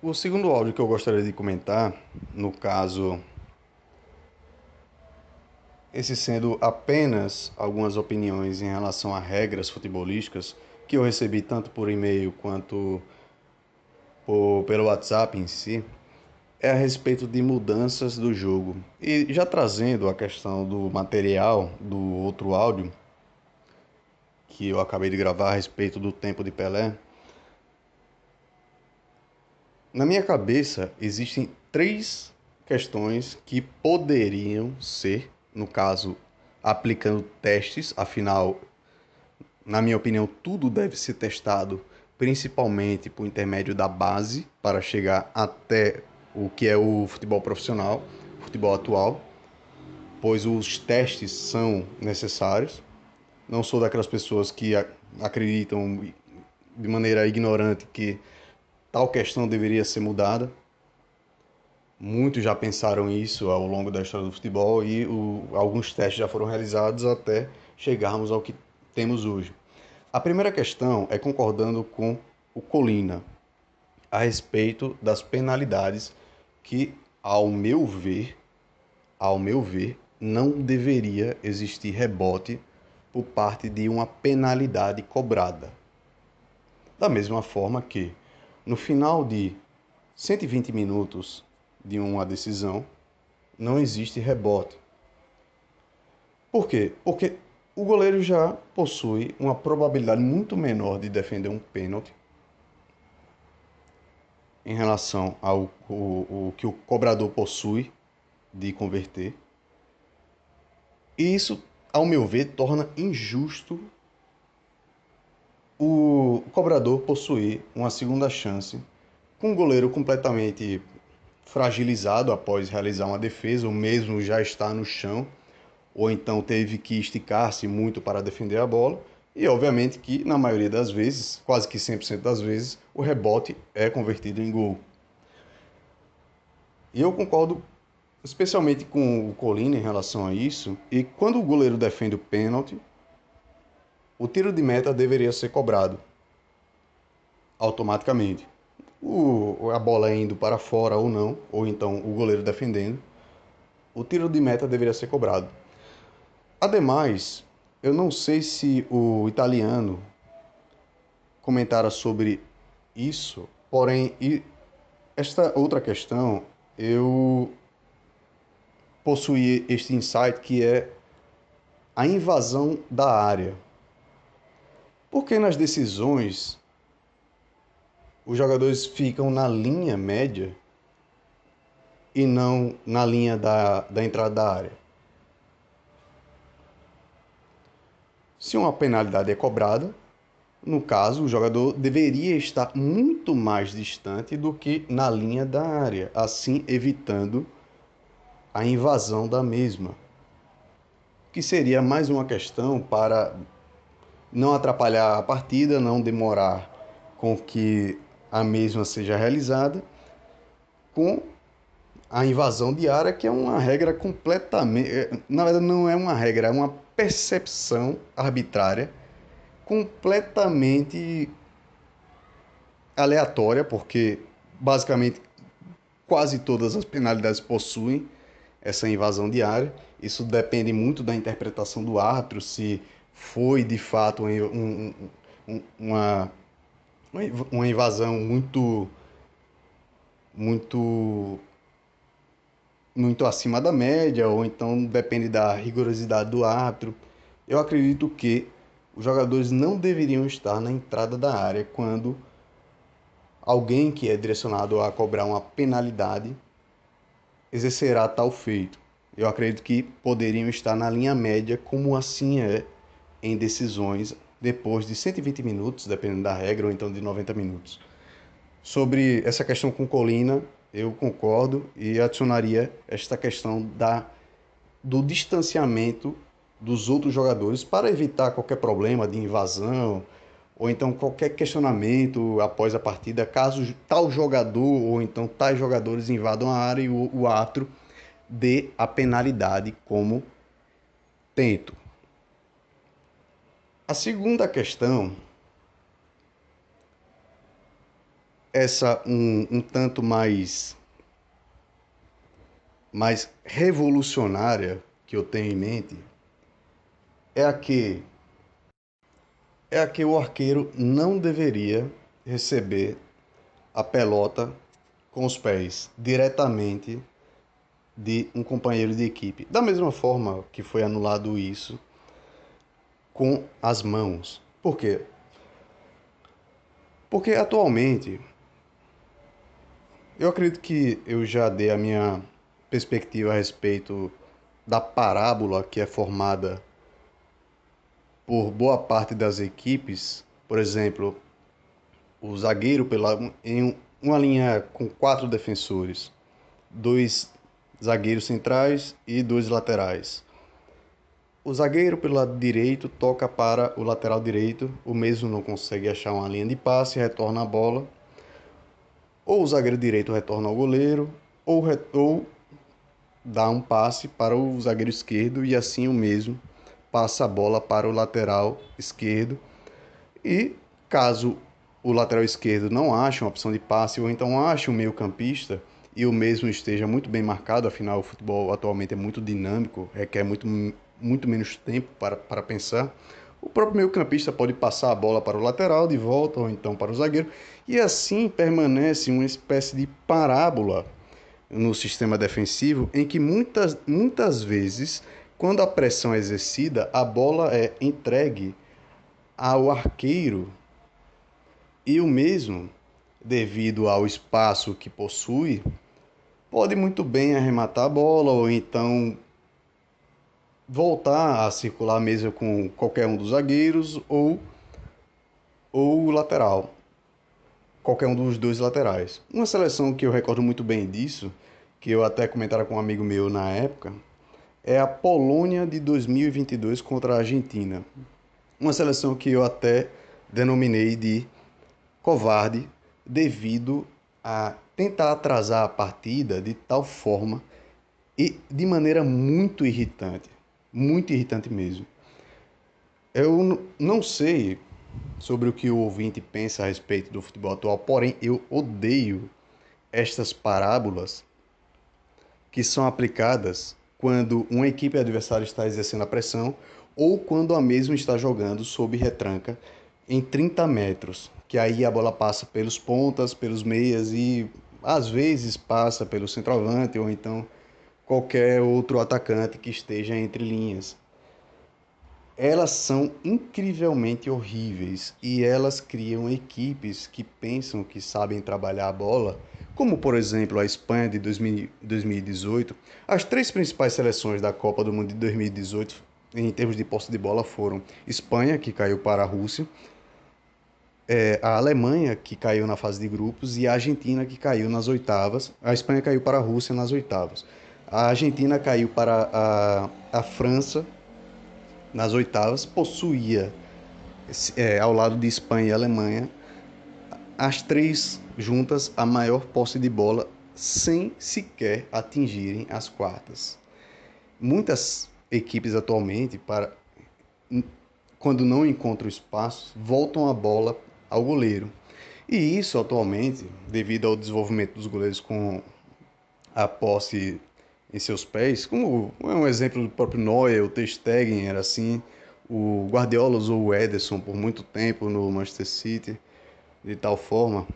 O segundo áudio que eu gostaria de comentar, no caso, esse sendo apenas algumas opiniões em relação a regras futebolísticas que eu recebi tanto por e-mail quanto pelo WhatsApp em si, é a respeito de mudanças do jogo. E já trazendo a questão do material do outro áudio que eu acabei de gravar a respeito do tempo de Pelé, na minha cabeça existem três questões que poderiam ser, no caso, aplicando testes, afinal, na minha opinião, tudo deve ser testado, principalmente por intermédio da base, para chegar até o que é o futebol profissional, futebol atual, pois os testes são necessários. Não sou daquelas pessoas que acreditam de maneira ignorante que tal questão deveria ser mudada. Muitos já pensaram isso ao longo da história do futebol e alguns testes já foram realizados até chegarmos ao que temos hoje. A primeira questão é concordando com o Colina a respeito das penalidades que, ao meu ver, não deveria existir rebote por parte de uma penalidade cobrada. Da mesma forma que, no final de 120 minutos de uma decisão, não existe rebote. Por quê? Porque o goleiro já possui uma probabilidade muito menor de defender um pênalti em relação ao o que o cobrador possui de converter. E isso, ao meu ver, torna injusto o cobrador possuir uma segunda chance com o goleiro completamente fragilizado após realizar uma defesa, ou mesmo já está no chão, ou então teve que esticar-se muito para defender a bola. E obviamente que na maioria das vezes, quase que 100% das vezes, o rebote é convertido em gol. E eu concordo especialmente com o Colina em relação a isso. E quando o goleiro defende o pênalti, o tiro de meta deveria ser cobrado automaticamente. A bola indo para fora ou não, ou então o goleiro defendendo, o tiro de meta deveria ser cobrado. Ademais, eu não sei se o italiano comentara sobre isso, porém, esta outra questão, eu possuí este insight que é a invasão da área. Porque nas decisões os jogadores ficam na linha média e não na linha da entrada da área? Se uma penalidade é cobrada, no caso, o jogador deveria estar muito mais distante do que na linha da área, assim evitando a invasão da mesma, que seria mais uma questão para não atrapalhar a partida, não demorar com que a mesma seja realizada, com a invasão de área, que é uma regra completamente. Na verdade, não é uma regra, é uma percepção arbitrária completamente aleatória, porque basicamente quase todas as penalidades possuem essa invasão de área. Isso depende muito da interpretação do árbitro, se foi de fato uma, uma invasão muito, muito acima da média, ou então depende da rigorosidade do árbitro. Eu acredito que os jogadores não deveriam estar na entrada da área quando alguém que é direcionado a cobrar uma penalidade exercerá tal feito. Eu acredito que poderiam estar na linha média, como assim é em decisões depois de 120 minutos, dependendo da regra, ou então de 90 minutos. Sobre essa questão com Colina, eu concordo e adicionaria esta questão do distanciamento dos outros jogadores para evitar qualquer problema de invasão ou então qualquer questionamento após a partida, caso tal jogador ou então tais jogadores invadam a área e o árbitro dê a penalidade como tento. A segunda questão essa um tanto mais revolucionária que eu tenho em mente é a que o arqueiro não deveria receber a pelota com os pés diretamente de um companheiro de equipe. Da mesma forma que foi anulado isso com as mãos. Por quê? Porque atualmente, eu acredito que eu já dei a minha perspectiva a respeito da parábola que é formada por boa parte das equipes. Por exemplo, o zagueiro em uma linha com quatro defensores, dois zagueiros centrais e dois laterais. O zagueiro pelo lado direito toca para o lateral direito, o mesmo não consegue achar uma linha de passe, retorna a bola. Ou o zagueiro direito retorna ao goleiro, ou dá um passe para o zagueiro esquerdo e assim o mesmo passa a bola para o lateral esquerdo. E caso o lateral esquerdo não ache uma opção de passe ou então ache um meio-campista e o mesmo esteja muito bem marcado, afinal o futebol atualmente é muito dinâmico, requer muito menos tempo para pensar, o próprio meio-campista pode passar a bola para o lateral de volta ou então para o zagueiro e assim permanece uma espécie de parábola no sistema defensivo em que muitas vezes, quando a pressão é exercida, a bola é entregue ao arqueiro e o mesmo, devido ao espaço que possui, pode muito bem arrematar a bola ou então voltar a circular mesmo com qualquer um dos zagueiros ou o lateral, qualquer um dos dois laterais. Uma seleção que eu recordo muito bem disso, que eu até comentara com um amigo meu na época, é a Polônia de 2022 contra a Argentina. Uma seleção que eu até denominei de covarde devido a tentar atrasar a partida de tal forma e de maneira muito irritante mesmo. Eu não sei sobre o que o ouvinte pensa a respeito do futebol atual, porém eu odeio estas parábolas que são aplicadas quando uma equipe adversária está exercendo a pressão ou quando a mesma está jogando sob retranca em 30 metros, que aí a bola passa pelos pontas, pelos meias e às vezes passa pelo centroavante ou então qualquer outro atacante que esteja entre linhas. Elas são incrivelmente horríveis e elas criam equipes que pensam que sabem trabalhar a bola, como por exemplo a Espanha de 2018. As três principais seleções da Copa do Mundo de 2018, em termos de posse de bola, foram Espanha, que caiu para a Rússia, a Alemanha, que caiu na fase de grupos, e a Argentina, que caiu nas oitavas. A Espanha caiu para a Rússia nas oitavas. A Argentina caiu para a França nas oitavas, possuía, ao lado de Espanha e Alemanha, as três juntas a maior posse de bola sem sequer atingirem as quartas. Muitas equipes atualmente, quando não encontram espaço, voltam a bola ao goleiro. E isso atualmente, devido ao desenvolvimento dos goleiros com a posse em seus pés, como é um exemplo do próprio Neuer, o Ter Stegen era assim, o Guardiola usou o Ederson por muito tempo no Manchester City, de tal forma,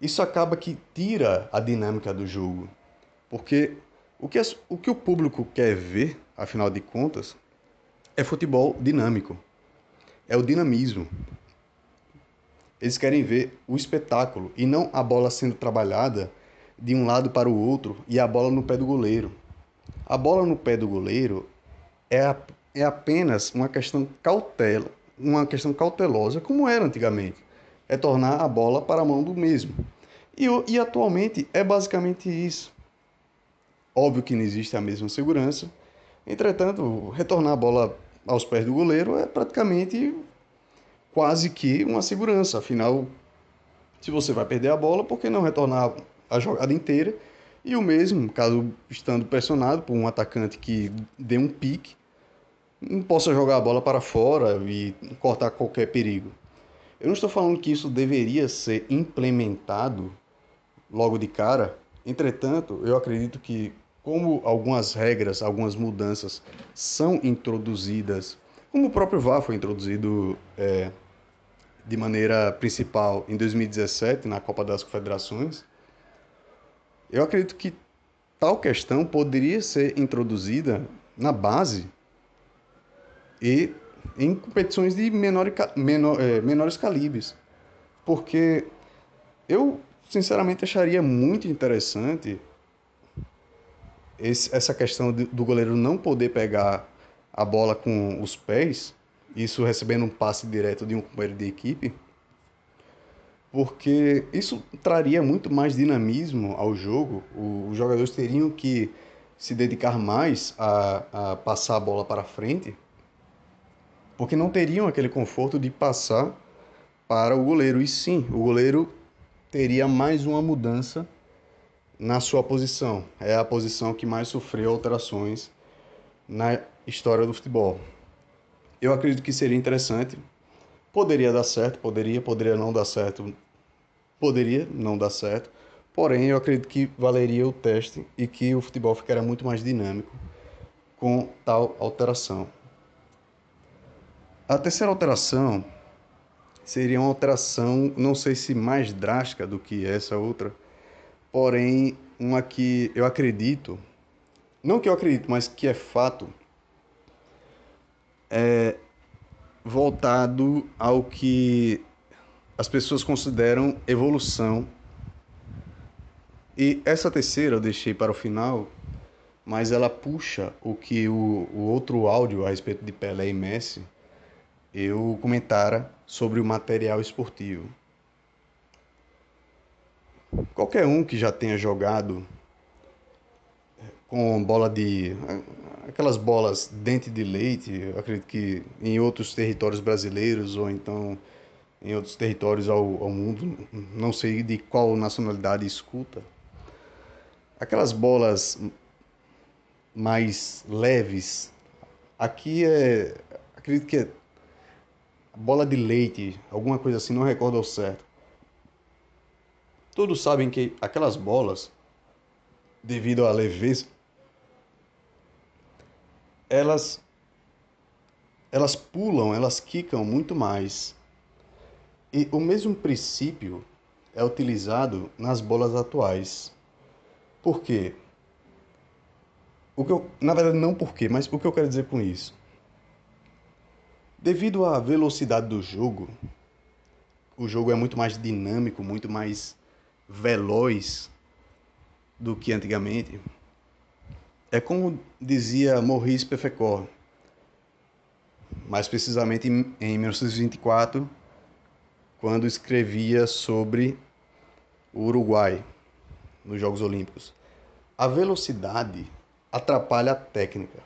isso acaba que tira a dinâmica do jogo, porque o que o público quer ver, afinal de contas, é futebol dinâmico, é o dinamismo. Eles querem ver o espetáculo e não a bola sendo trabalhada de um lado para o outro e a bola no pé do goleiro. A bola no pé do goleiro é apenas uma questão cautelosa, como era antigamente. É tornar a bola para a mão do mesmo. E atualmente é basicamente isso. Óbvio que não existe a mesma segurança. Entretanto, retornar a bola aos pés do goleiro é praticamente quase que uma segurança. Afinal, se você vai perder a bola, por que não retornar a jogada inteira? E o mesmo, caso estando pressionado por um atacante que dê um pique, não possa jogar a bola para fora e cortar qualquer perigo. Eu não estou falando que isso deveria ser implementado logo de cara. Entretanto, eu acredito que, como algumas regras, algumas mudanças são introduzidas, como o próprio VAR foi introduzido de maneira principal em 2017, na Copa das Confederações, eu acredito que tal questão poderia ser introduzida na base e em competições de menores calibres. Porque eu, sinceramente, acharia muito interessante essa questão do goleiro não poder pegar a bola com os pés, isso recebendo um passe direto de um companheiro de equipe, porque isso traria muito mais dinamismo ao jogo. Os jogadores teriam que se dedicar mais a passar a bola para frente, porque não teriam aquele conforto de passar para o goleiro. E sim, o goleiro teria mais uma mudança na sua posição. É a posição que mais sofreu alterações na história do futebol. Eu acredito que seria interessante. Poderia dar certo, poderia não dar certo, poderia não dar certo. Porém, eu acredito que valeria o teste e que o futebol ficaria muito mais dinâmico com tal alteração. A terceira alteração seria uma alteração, não sei se mais drástica do que essa outra, porém uma que eu acredito, não que eu acredito, mas que é fato, voltado ao que as pessoas consideram evolução. E essa terceira eu deixei para o final, mas ela puxa o que o outro áudio a respeito de Pelé e Messi eu comentara sobre o material esportivo. Qualquer um que já tenha jogado com bola de... aquelas bolas dente de leite, eu acredito que em outros territórios brasileiros ou então em outros territórios ao mundo, não sei de qual nacionalidade escuta, aquelas bolas mais leves, aqui acredito que é bola de leite, alguma coisa assim, não recordo ao certo. Todos sabem que aquelas bolas, devido à leveza, elas pulam, elas quicam muito mais. E o mesmo princípio é utilizado nas bolas atuais. Por quê? Na verdade, não por quê, mas o que eu quero dizer com isso? Devido à velocidade do jogo, o jogo é muito mais dinâmico, muito mais veloz do que antigamente. É como dizia Maurice Pefecor, mais precisamente em 1924, quando escrevia sobre o Uruguai nos Jogos Olímpicos. A velocidade atrapalha a técnica.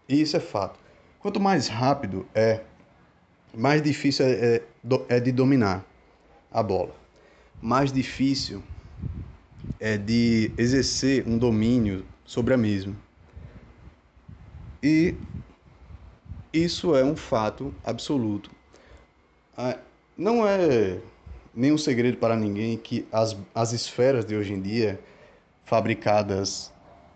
E isso é fato. Quanto mais rápido mais difícil é de dominar a bola. Mais difícil é de exercer um domínio sobre a mesma. E isso é um fato absoluto. Não é nenhum segredo para ninguém que as esferas de hoje em dia, fabricadas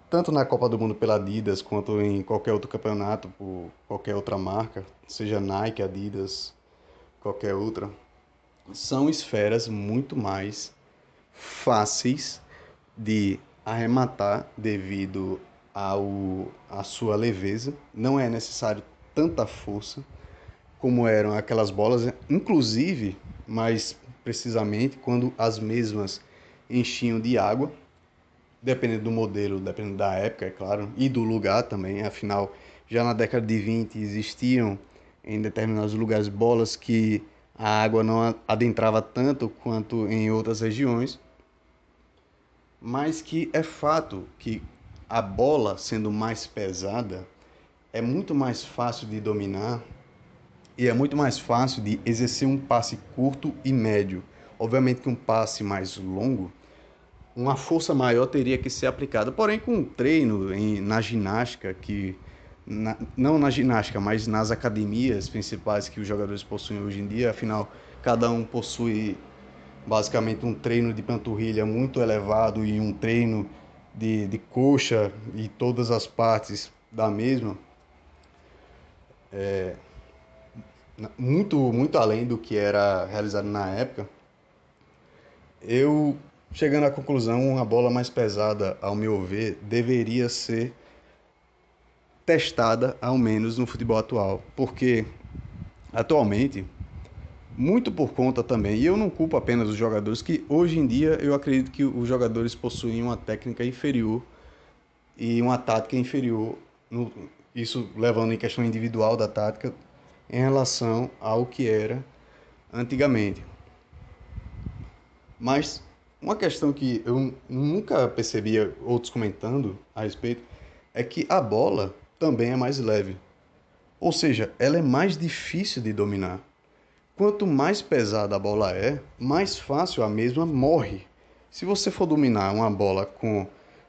tanto na Copa do Mundo pela Adidas, quanto em qualquer outro campeonato por qualquer outra marca, seja Nike, Adidas, qualquer outra, são esferas muito mais fáceis de arrematar devido à sua leveza. Não é necessário tanta força como eram aquelas bolas, inclusive, mais precisamente, quando as mesmas enchiam de água, dependendo do modelo, dependendo da época, é claro, e do lugar também. Afinal, já na década de 20 existiam em determinados lugares bolas que a água não adentrava tanto quanto em outras regiões, mas que é fato que a bola, sendo mais pesada, é muito mais fácil de dominar e é muito mais fácil de exercer um passe curto e médio. Obviamente que um passe mais longo, uma força maior teria que ser aplicada. Porém, com um treino na ginástica, que não na ginástica, mas nas academias principais que os jogadores possuem hoje em dia. Afinal, cada um possui basicamente um treino de panturrilha muito elevado e um treino de coxa e todas as partes da mesma, muito além do que era realizado na época. Eu, chegando à conclusão, uma bola mais pesada, ao meu ver, deveria ser testada, ao menos no futebol atual, porque atualmente, muito por conta também, e eu não culpo apenas os jogadores, que hoje em dia eu acredito que os jogadores possuem uma técnica inferior e uma tática inferior, no, isso levando em questão individual da tática, em relação ao que era antigamente. Mas uma questão que eu nunca percebia outros comentando a respeito é que a bola também é mais leve. Ou seja, ela é mais difícil de dominar. Quanto mais pesada a bola é, mais fácil a mesma morre. Se você for dominar uma bola com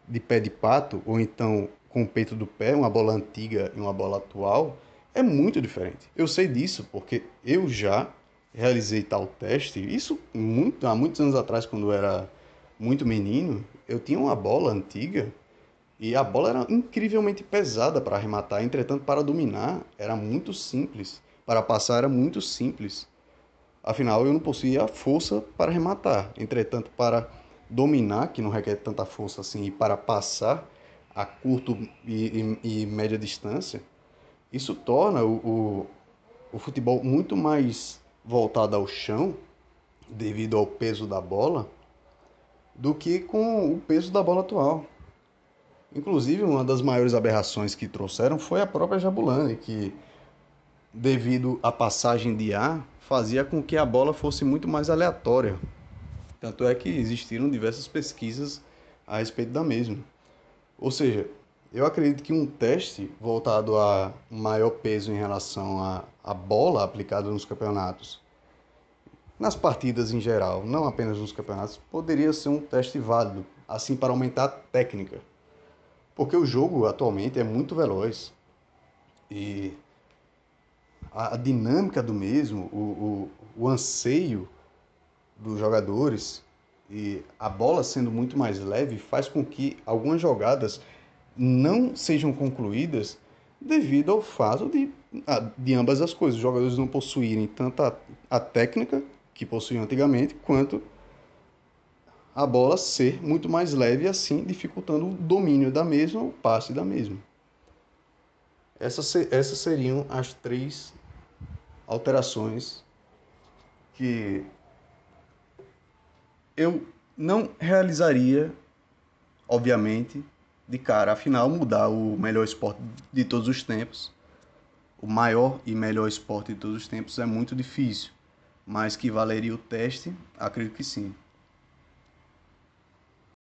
de pé de pato ou então com o peito do pé, uma bola antiga e uma bola atual, é muito diferente. Eu sei disso porque eu já realizei tal teste. Isso há muitos anos atrás, quando eu era muito menino, eu tinha uma bola antiga e a bola era incrivelmente pesada para arrematar. Entretanto, para dominar era muito simples. Para passar era muito simples. Afinal, eu não possuía a força para arrematar. Entretanto, para dominar, que não requer tanta força assim, e para passar a curto e média distância, isso torna o futebol muito mais voltado ao chão, devido ao peso da bola, do que com o peso da bola atual. Inclusive, uma das maiores aberrações que trouxeram foi a própria Jabulani, que, devido à passagem de ar, fazia com que a bola fosse muito mais aleatória. Tanto é que existiram diversas pesquisas a respeito da mesma. Ou seja, eu acredito que um teste voltado a maior peso em relação à bola aplicada nos campeonatos, nas partidas em geral, não apenas nos campeonatos, poderia ser um teste válido, assim para aumentar a técnica. Porque o jogo atualmente é muito veloz e a dinâmica do mesmo, o anseio dos jogadores e a bola sendo muito mais leve faz com que algumas jogadas não sejam concluídas devido ao fato de ambas as coisas, os jogadores não possuírem tanto a técnica que possuíam antigamente, quanto a bola ser muito mais leve e assim dificultando o domínio da mesma, o passe da mesma. Essas seriam as três alterações que eu não realizaria, obviamente, de cara. Afinal, mudar o melhor esporte de todos os tempos, o maior e melhor esporte de todos os tempos, é muito difícil. Mas que valeria o teste, acredito que sim.